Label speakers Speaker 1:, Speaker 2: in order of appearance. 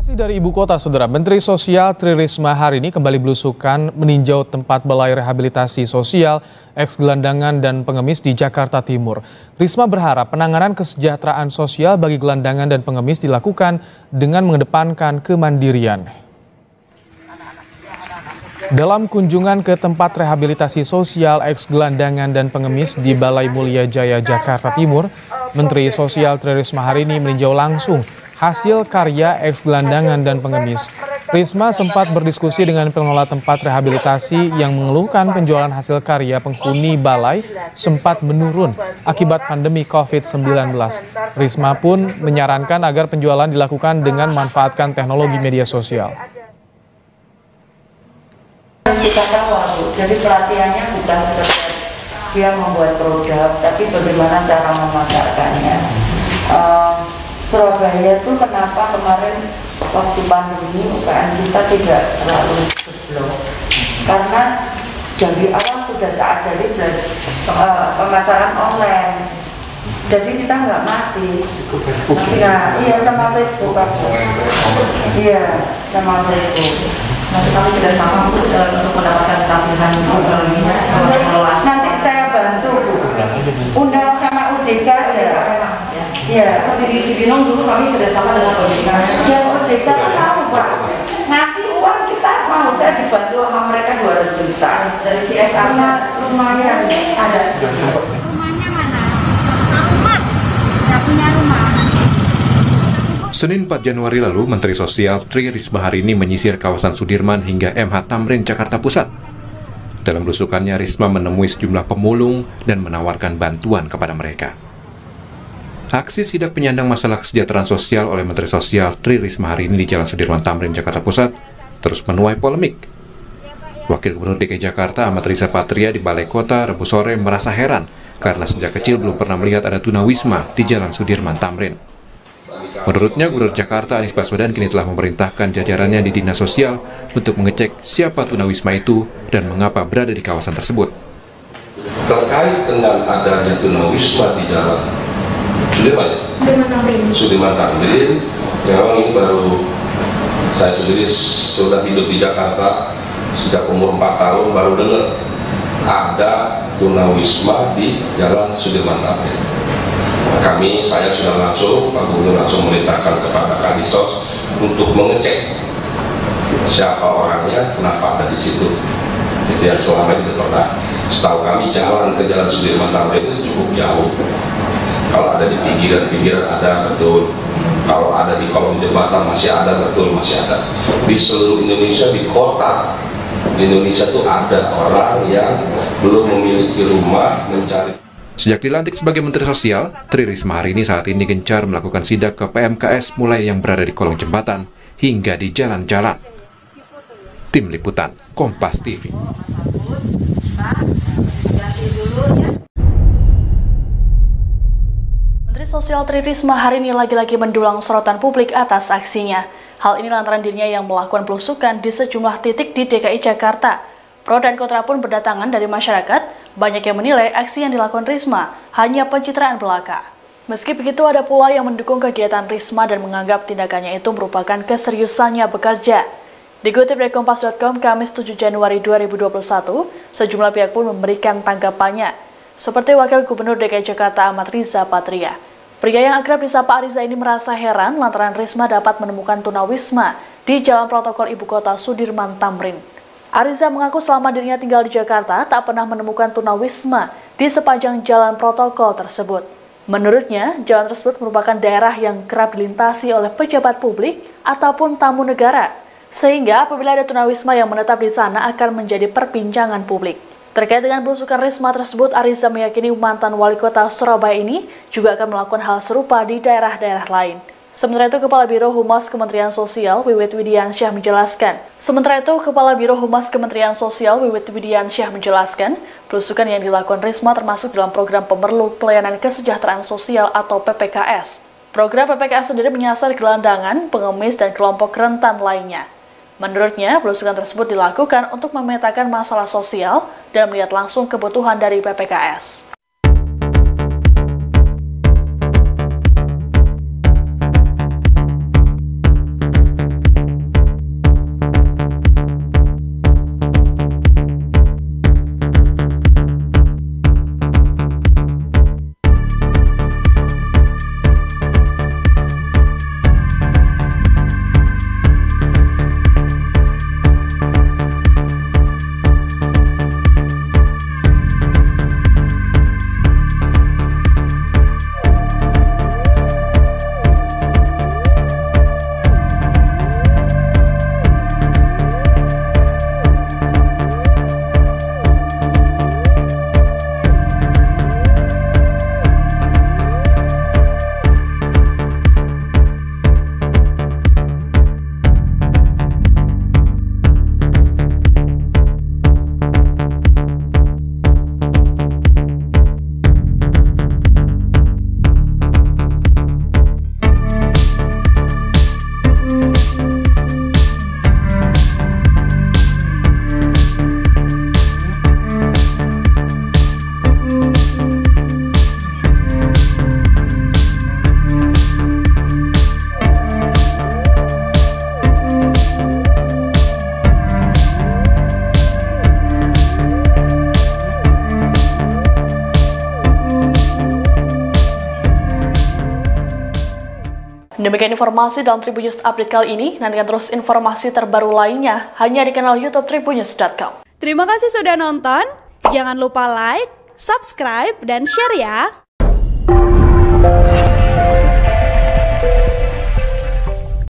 Speaker 1: Masih dari ibu kota, saudara, Menteri Sosial Tri Risma hari ini kembali belusukan meninjau tempat balai rehabilitasi sosial, ex-gelandangan dan pengemis di Jakarta Timur. Risma berharap penanganan kesejahteraan sosial bagi gelandangan dan pengemis dilakukan dengan mengedepankan kemandirian. Dalam kunjungan ke tempat rehabilitasi sosial, ex-gelandangan dan pengemis di Balai Mulia Jaya, Jakarta Timur, Menteri Sosial Tri Risma hari ini meninjau langsung hasil karya ex-gelandangan dan pengemis. Risma sempat berdiskusi dengan pengelola tempat rehabilitasi yang mengeluhkan penjualan hasil karya penghuni balai sempat menurun akibat pandemi COVID-19. Risma pun menyarankan agar penjualan dilakukan dengan memanfaatkan teknologi media sosial.
Speaker 2: Kita tahu, jadi pelatihannya bukan sekedar dia membuat produk, tapi bagaimana cara memasarkannya. Surabaya itu kenapa kemarin waktu pandemi UKM kita tidak terlalu jeblok, karena dari awal sudah tak jadi pemasaran online, jadi kita nggak mati. Nah, iya sama Facebook aku. Iya sama Facebook.
Speaker 3: Nanti kami tidak sama untuk mendapatkan pelatihan
Speaker 2: nanti saya bantu undang sama OJK aja. Iya,
Speaker 3: di Cibinong dulu kami kerjasama dengan OJK.
Speaker 2: yang OJK kan mau Pak ngasih uang, kita mau, saya dibantu sama mereka 200 juta
Speaker 3: Dari CSR
Speaker 2: lumayan ada.
Speaker 4: Rumahnya mana? Rumah. Nggak punya rumah.
Speaker 5: Senin 4 Januari lalu, Menteri Sosial Tri Risma hari ini menyisir kawasan Sudirman hingga MH Tamrin, Jakarta Pusat. Dalam belusukannya, Risma menemui sejumlah pemulung dan menawarkan bantuan kepada mereka. Aksi sidak penyandang masalah kesejahteraan sosial oleh Menteri Sosial Tri Risma hari ini di Jalan Sudirman Tamrin, Jakarta Pusat terus menuai polemik. Wakil Gubernur DKI Jakarta Ahmad Riza Patria di Balai Kota Rabu sore merasa heran karena sejak kecil belum pernah melihat ada tunawisma di Jalan Sudirman Tamrin. Menurutnya, Gubernur Jakarta Anies Baswedan kini telah memerintahkan jajarannya di Dinas Sosial untuk mengecek siapa tunawisma itu dan mengapa berada di kawasan tersebut.
Speaker 6: Terkait dengan adanya tunawisma di Jalan Sudirman Tamrin, memang ini baru saya sendiri sudah hidup di Jakarta sejak umur 4 tahun baru dengar ada tunawisma di Jalan Sudirman Tamrin. Saya sudah langsung, Pak Gubernur langsung memerintahkan kepada Kadisos untuk mengecek siapa orangnya, kenapa ada di situ. Itu yang selama ini tidak pernah. Setahu kami jalan ke Jalan Sudirman Tamrin itu cukup jauh. Kalau ada di pinggiran ada betul. Kalau ada di kolong jembatan masih ada betul, masih ada. Di seluruh Indonesia, di kota di Indonesia itu ada orang yang belum memiliki rumah mencari.
Speaker 5: Sejak dilantik sebagai Menteri Sosial, Tri Risma hari ini saat ini gencar melakukan sidak ke PMKS mulai yang berada di kolong jembatan hingga di jalan-jalan. Tim Liputan, Kompas TV.
Speaker 7: Menteri Sosial Tri Risma hari ini lagi-lagi mendulang sorotan publik atas aksinya. Hal ini lantaran dirinya yang melakukan belusukan di sejumlah titik di DKI Jakarta. Pro dan kontra pun berdatangan dari masyarakat. Banyak yang menilai aksi yang dilakukan Risma hanya pencitraan belaka. Meski begitu, ada pula yang mendukung kegiatan Risma dan menganggap tindakannya itu merupakan keseriusannya bekerja. Dikutip dari Kompas.com, Kamis 7 Januari 2021, sejumlah pihak pun memberikan tanggapannya. Seperti Wakil Gubernur DKI Jakarta Ahmad Riza Patria. Pria yang akrab disapa Ariza ini merasa heran lantaran Risma dapat menemukan tunawisma di Jalan Protokol Ibu Kota Sudirman Tamrin. Ariza mengaku selama dirinya tinggal di Jakarta tak pernah menemukan tunawisma di sepanjang jalan protokol tersebut. Menurutnya, jalan tersebut merupakan daerah yang kerap dilintasi oleh pejabat publik ataupun tamu negara, sehingga apabila ada tunawisma yang menetap di sana akan menjadi perbincangan publik. Terkait dengan belusukan Risma tersebut, Ariza meyakini mantan wali kota Surabaya ini juga akan melakukan hal serupa di daerah-daerah lain. Sementara itu, Kepala Biro Humas Kementerian Sosial Wiwit Widiansyah menjelaskan. Belusukan yang dilakukan Risma termasuk dalam program Pemerlu Pelayanan Kesejahteraan Sosial atau PPKS. Program PPKS sendiri menyasar gelandangan, pengemis, dan kelompok rentan lainnya. Menurutnya, belusukan tersebut dilakukan untuk memetakan masalah sosial dan melihat langsung kebutuhan dari PPKS. Demikian informasi dalam Tribun News Update kali ini. Nantikan terus informasi terbaru lainnya hanya di kanal YouTube tribunnews.com.
Speaker 8: Terima kasih sudah nonton. Jangan lupa like, subscribe, dan share ya.